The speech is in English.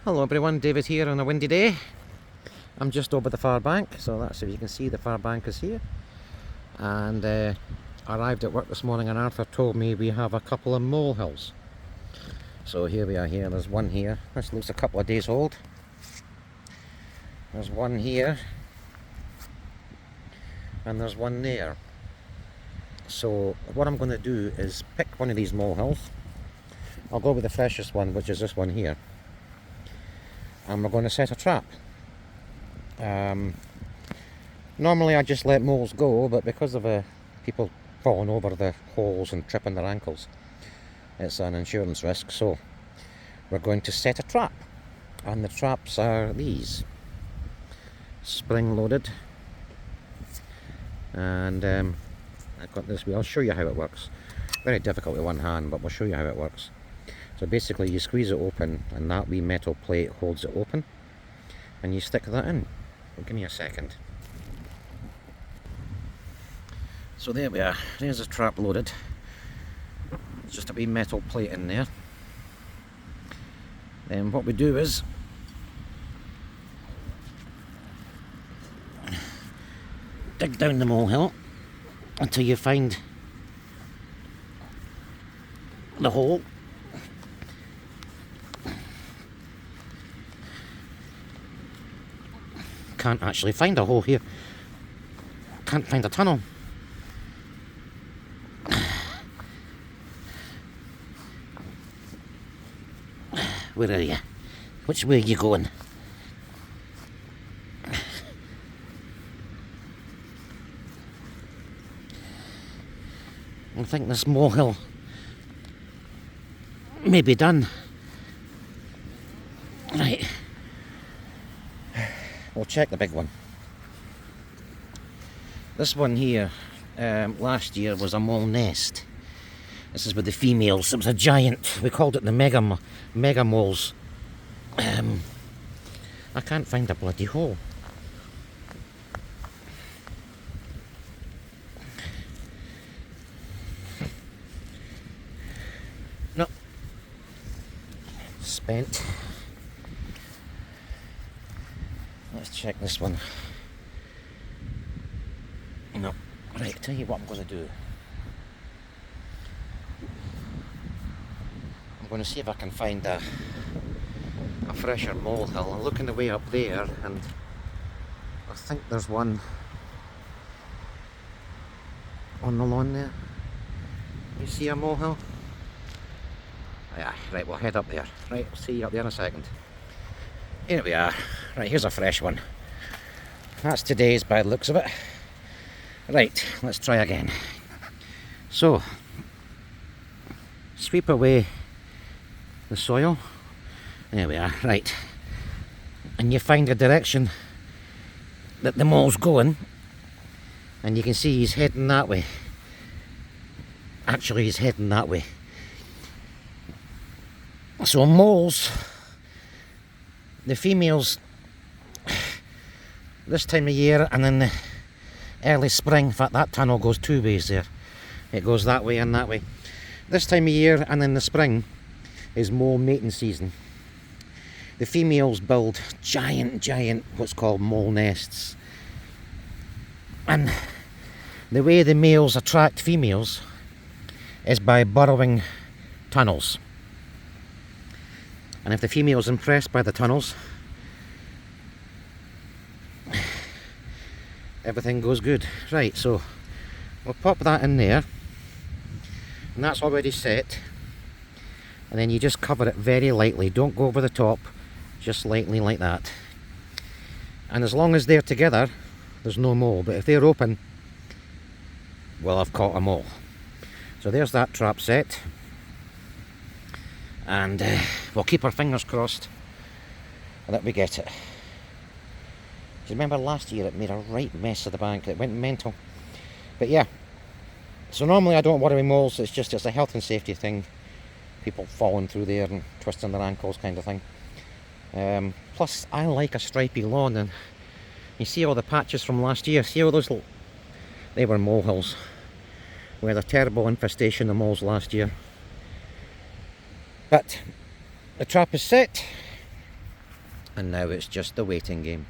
Hello everyone, David here on a windy day. I'm just over the far bank, so that's, if you can see, the far bank is here. And I arrived at work this morning and Arthur told me we have a couple of molehills. So here we are here, there's one here. This looks a couple of days old. There's one here. And there's one there. So what I'm going to do is pick one of these molehills. I'll go with the freshest one, which is this one here. And we're going to set a trap. Normally I just let moles go, but because of people falling over the holes and tripping their ankles, it's an insurance risk, so we're going to set a trap. And the traps are these. Spring loaded. And I've got this wheel. I'll show you how it works. Very difficult with one hand, but we'll show you how it works. So basically you squeeze it open and that wee metal plate holds it open and you stick that in. Well, give me a second. So there we are, there's the trap loaded. It's just a wee metal plate in there. Then what we do is dig down the molehill until you find the hole. Can't actually find a hole here. Can't find a tunnel. Where are you? Which way are you going? I think this molehill may be done. Right. We'll check the big one. This one here, last year was a mole nest. This is with the females. It was a giant. We called it the mega moles. I can't find a bloody hole. No. Spent. Let's check this one. No. Right, tell you what I'm going to do. I'm going to see if I can find a fresher molehill. I'm looking the way up there and I think there's one on the lawn there. You see a molehill? Yeah, right, we'll head up there. Right, I'll see you up there in a second. Here we are. Right, here's a fresh one. That's today's by the looks of it. Right, let's try again. So, sweep away the soil. There we are, right. And you find the direction that the mole's going, and you can see he's heading that way. Actually, he's heading that way. So moles, the females this time of year and in the early spring, in fact that tunnel goes two ways there. It goes that way and that way. This time of year and in the spring is mole mating season. The females build giant what's called mole nests. And the way the males attract females is by burrowing tunnels. And if the female's impressed by the tunnels, everything goes good. Right, so we'll pop that in there, and that's already set. And then you just cover it very lightly. Don't go over the top, just lightly like that. And as long as they're together, there's no mole. But if they're open, well, I've caught a mole. So there's that trap set. And we'll keep our fingers crossed that we get it. Do you remember last year it made a right mess of the bank? It went mental. But yeah, so normally I don't worry with moles. It's a health and safety thing. People falling through there and twisting their ankles kind of thing. Plus I like a stripy lawn, and you see all the patches from last year. See all those they were molehills. We had a terrible infestation of moles last year. But the trap is set. And now it's just the waiting game.